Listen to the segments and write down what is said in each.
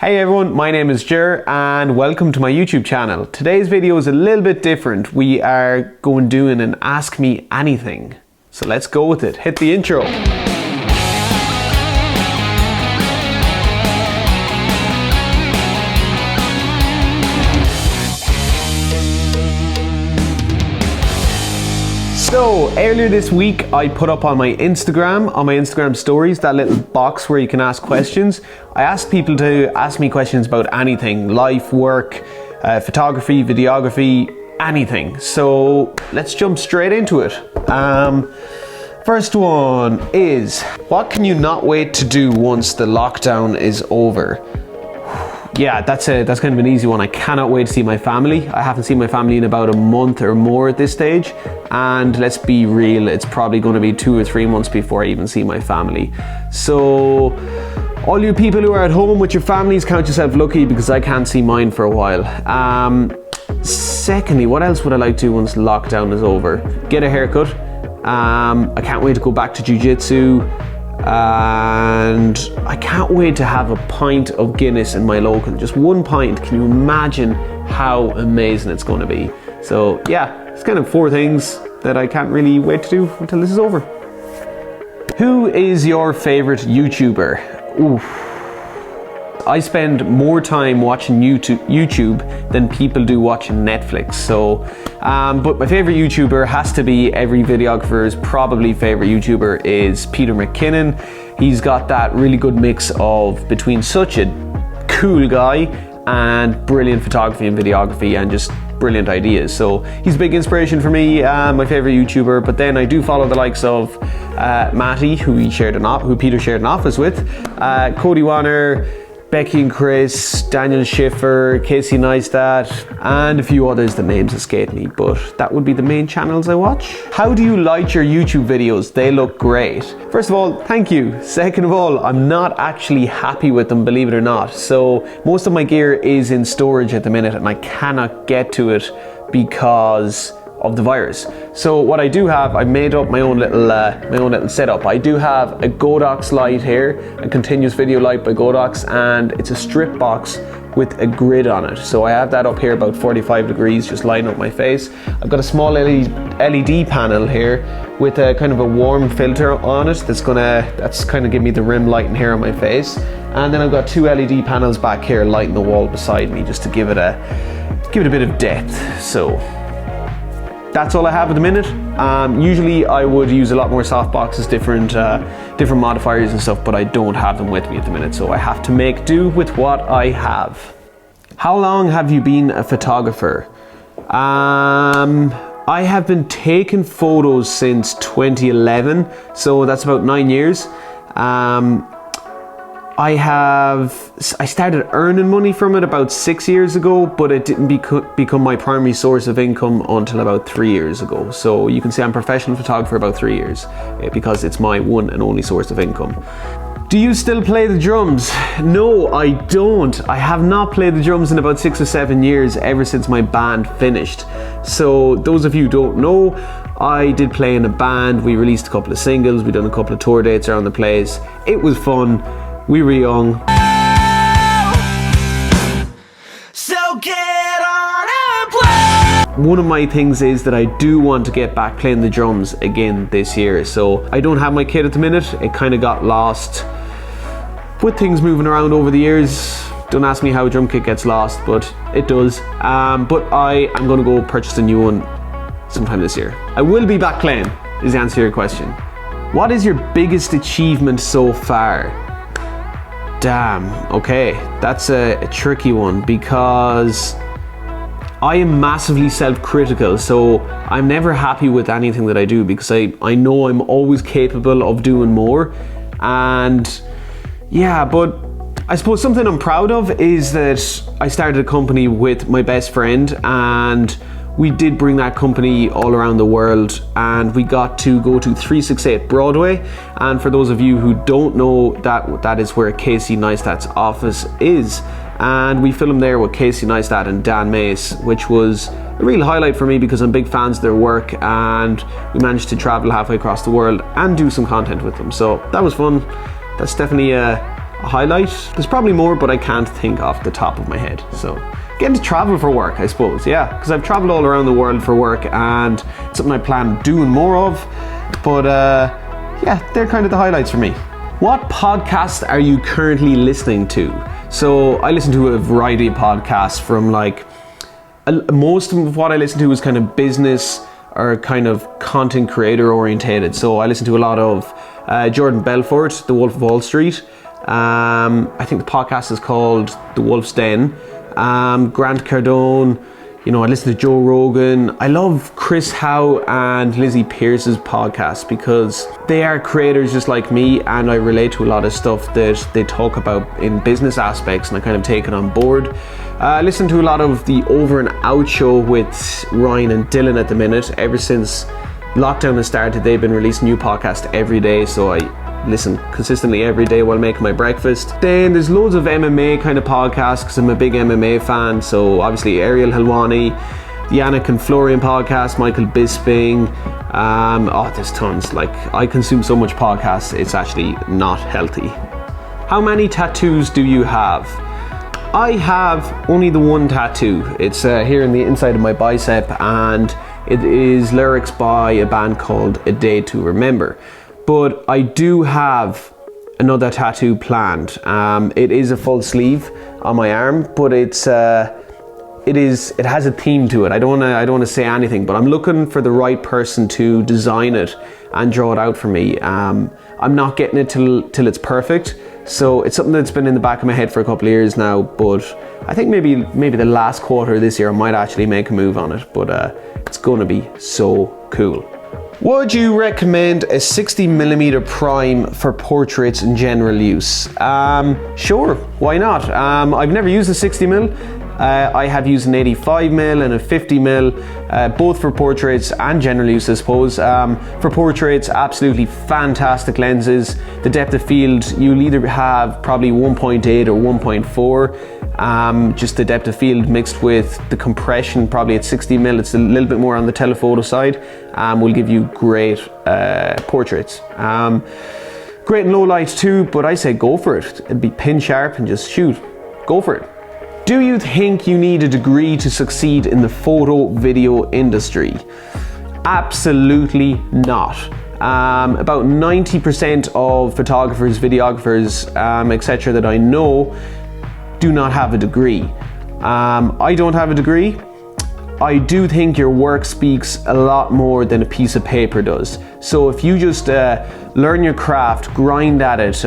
Hey everyone, my name is Jer and welcome to my YouTube channel. Today's video is a little bit different. We are doing an Ask Me Anything. So let's go with it. Hit the intro. So earlier this week I put up on my Instagram stories, that little box where you can ask questions. I asked people to ask me questions about anything, life, work, photography, videography, anything. So let's jump straight into it. First one is, what can you not wait to do once the lockdown is over? Yeah, that's kind of an easy one. I cannot wait to see my family. I haven't seen my family in about a month or more at this stage. And let's be real, it's probably going to be 2 or 3 months before I even see my family. So all you people who are at home with your families, count yourself lucky because I can't see mine for a while. Secondly, what else would I like to do once lockdown is over? Get a haircut. I can't wait to go back to jiu-jitsu. And I can't wait to have a pint of Guinness in my local. Just one pint. Can you imagine how amazing it's going to be? So yeah, it's kind of 4 things that I can't really wait to do until this is over. Who is your favorite YouTuber? Oof. I spend more time watching YouTube than people do watching Netflix. So, but my favorite YouTuber has to be every videographer's probably favorite YouTuber is Peter McKinnon. He's got that really good mix of between such a cool guy and brilliant photography and videography and just brilliant ideas. So he's a big inspiration for me, my favorite YouTuber. But then I do follow the likes of Matty, who Peter shared an office with, Cody Warner, Becky and Chris, Daniel Schiffer, Casey Neistat, and a few others. The names escape me, but that would be the main channels I watch. How do you light your YouTube videos? They look great. First of all, thank you. Second of all, I'm not actually happy with them, believe it or not. So most of my gear is in storage at the minute and I cannot get to it because of the virus. So what I do have, I made up my own little setup. I do have a Godox light here, a continuous video light by Godox, and it's a strip box with a grid on it. So I have that up here about 45 degrees, just lighting up my face. I've got a small LED panel here with a kind of a warm filter on it that's kind of give me the rim lighting here on my face. And then I've got 2 LED panels back here lighting the wall beside me just to give it a bit of depth. So that's all I have at the minute. Usually I would use a lot more soft boxes, different modifiers and stuff, but I don't have them with me at the minute, so I have to make do with what I have. How long have you been a photographer? I have been taking photos since 2011, so that's about 9 years. I started earning money from it about 6 years ago, but it didn't become my primary source of income until about 3 years ago. So you can say I'm a professional photographer about 3 years because it's my one and only source of income. Do you still play the drums? No, I don't. I have not played the drums in about 6 or 7 years, ever since my band finished. So those of you who don't know, I did play in a band. We released a couple of singles. We done a couple of tour dates around the place. It was fun. We were young. So get on and play. One of my things is that I do want to get back playing the drums again this year. So I don't have my kit at the minute. It kind of got lost with things moving around over the years. Don't ask me how a drum kit gets lost, but it does. But I am going to go purchase a new one sometime this year. I will be back playing, is the answer to your question. What is your biggest achievement so far? Damn, okay, that's a tricky one because I am massively self-critical, so I'm never happy with anything that I do because I know I'm always capable of doing more. And yeah, but I suppose something I'm proud of is that I started a company with my best friend and we did bring that company all around the world and we got to go to 368 Broadway. And for those of you who don't know, that is where Casey Neistat's office is. And we filmed there with Casey Neistat and Dan Mace, which was a real highlight for me because I'm big fans of their work and we managed to travel halfway across the world and do some content with them. So that was fun. That's definitely a highlight. There's probably more, but I can't think off the top of my head. So getting to travel for work, I suppose, yeah, because I've traveled all around the world for work, and it's something I plan doing more of. But yeah, they're kind of the highlights for me. What podcast are you currently listening to? So I listen to a variety of podcasts from like, most of what I listen to is kind of business or kind of content creator orientated. So I listen to a lot of Jordan Belfort, The Wolf of Wall Street. I think the podcast is called The Wolf's Den. Grant Cardone, you know, I listen to Joe Rogan. I love Chris Howe and Lizzie Pierce's podcast because they are creators just like me, and I relate to a lot of stuff that they talk about in business aspects, and I kind of take it on board. I listen to a lot of the Over and Out show with Ryan and Dylan at the minute. Ever since lockdown has started, they've been releasing new podcasts every day, so I listen consistently every day while making my breakfast. Then there's loads of MMA kind of podcasts because I'm a big MMA fan. So obviously Ariel Helwani, the Yannick and Florian podcast, Michael Bisping. There's tons. Like, I consume so much podcasts, it's actually not healthy. How many tattoos do you have? I have only the one tattoo. It's here in the inside of my bicep, and it is lyrics by a band called A Day to Remember. But I do have another tattoo planned. It is a full sleeve on my arm, but it has a theme to it. I don't want to say anything, but I'm looking for the right person to design it and draw it out for me. I'm not getting it till it's perfect. So it's something that's been in the back of my head for a couple of years now, but I think maybe the last quarter of this year I might actually make a move on it, but it's gonna be so cool. Would you recommend a 60mm prime for portraits and general use? Sure, why not? I've never used a 60mm. I have used an 85mm and a 50mm, both for portraits and general use, I suppose. For portraits, absolutely fantastic lenses. The depth of field, you'll either have probably 1.8 or 1.4. Just the depth of field mixed with the compression, probably at 60mm, it's a little bit more on the telephoto side, will give you great portraits. Great in low light too, but I say go for it. It'd be pin sharp and just shoot. Go for it. Do you think you need a degree to succeed in the photo video industry? Absolutely not. About 90% of photographers, videographers, etc. that I know do not have a degree. I don't have a degree. I do think your work speaks a lot more than a piece of paper does. So if you just learn your craft, grind at it,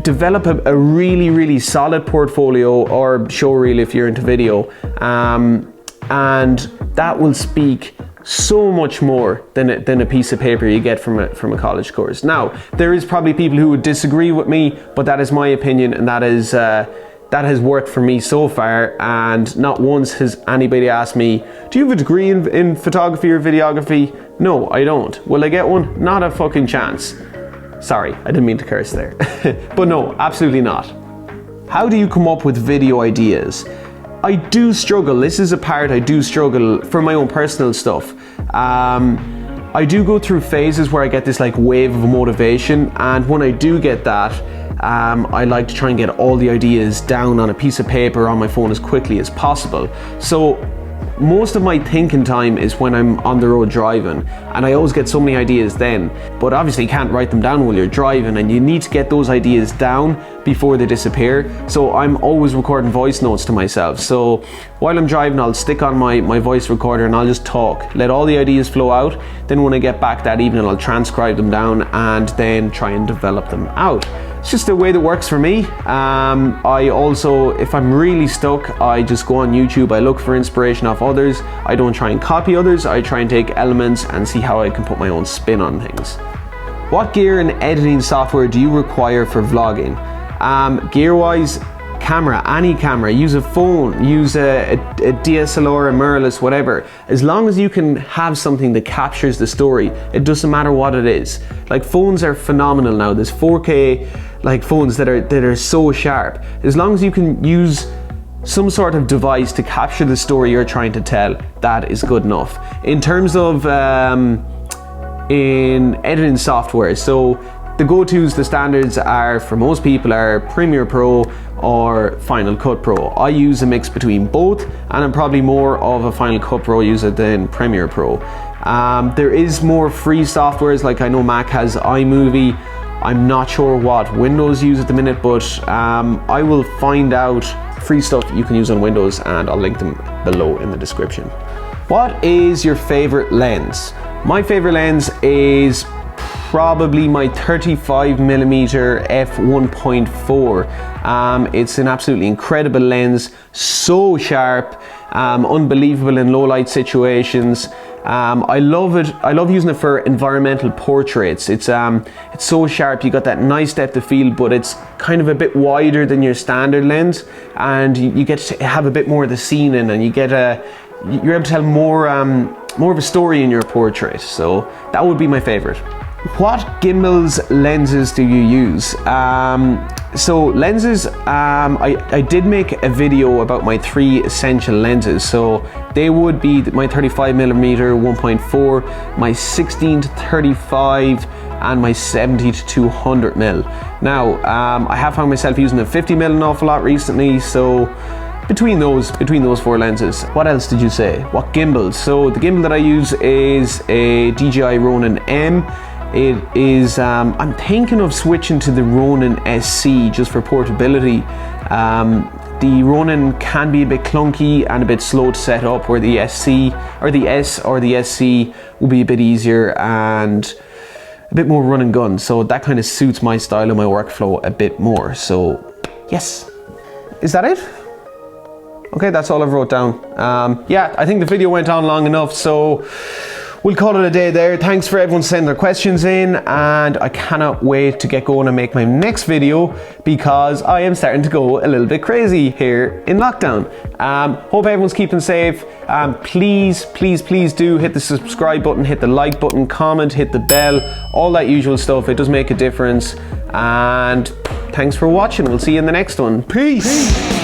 develop a really, really solid portfolio or show reel if you're into video, and that will speak so much more than a piece of paper you get from a college course. Now, there is probably people who would disagree with me, but that is my opinion, and that has worked for me so far, and not once has anybody asked me, do you have a degree in photography or videography? No, I don't. Will I get one? Not a fucking chance. Sorry, I didn't mean to curse there. But no, absolutely not. How do you come up with video ideas? I do struggle. This is a part I do struggle for my own personal stuff. I do go through phases where I get this like wave of motivation, and when I do get that, I like to try and get all the ideas down on a piece of paper on my phone as quickly as possible. So most of my thinking time is when I'm on the road driving, and I always get so many ideas then, but obviously you can't write them down while you're driving, and you need to get those ideas down before they disappear. So I'm always recording voice notes to myself. So while I'm driving, I'll stick on my voice recorder and I'll just talk, let all the ideas flow out. Then when I get back that evening, I'll transcribe them down and then try and develop them out. It's just a way that works for me. I also, if I'm really stuck, I just go on YouTube, I look for inspiration off others. I don't try and copy others, I try and take elements and see how I can put my own spin on things. What gear and editing software do you require for vlogging? Gear-wise, camera, any camera, use a phone, use a DSLR, a mirrorless, whatever. As long as you can have something that captures the story, it doesn't matter what it is. Like, phones are phenomenal now. There's 4K like phones that are so sharp. As long as you can use some sort of device to capture the story you're trying to tell, that is good enough. In terms of in editing software, so the go-tos, the standards are, for most people, are Premiere Pro or Final Cut Pro. I use a mix between both, and I'm probably more of a Final Cut Pro user than Premiere Pro. There is more free softwares, like I know Mac has iMovie. I'm not sure what Windows use at the minute, but I will find out free stuff you can use on Windows, and I'll link them below in the description. What is your favorite lens? My favorite lens is probably my 35mm f1.4. It's an absolutely incredible lens, so sharp, unbelievable in low light situations. I love it. I love using it for environmental portraits. It's so sharp. You got that nice depth of field, but it's kind of a bit wider than your standard lens, and you get to have a bit more of the scene in, and you're able to tell more of a story in your portrait. So that would be my favorite. What gimbals, lenses do you use? So lenses, I did make a video about my 3 essential lenses. So they would be my 35mm 1.4, my 16-35, and my 70-200mm. Now, I have found myself using a 50mm an awful lot recently, so between those 4 lenses. What else did you say? What gimbals? So the gimbal that I use is a DJI Ronin M. It is, I'm thinking of switching to the Ronin SC just for portability. The Ronin can be a bit clunky and a bit slow to set up, where the SC or the S or the SC will be a bit easier and a bit more run and gun. So that kind of suits my style and my workflow a bit more. So yes, is that it? Okay, that's all I've wrote down. Yeah, I think the video went on long enough, so we'll call it a day there. Thanks for everyone sending their questions in, and I cannot wait to get going and make my next video, because I am starting to go a little bit crazy here in lockdown. Hope everyone's keeping safe. Please do hit the subscribe button, hit the like button, comment, hit the bell, all that usual stuff. It does make a difference. And thanks for watching. We'll see you in the next one. Peace.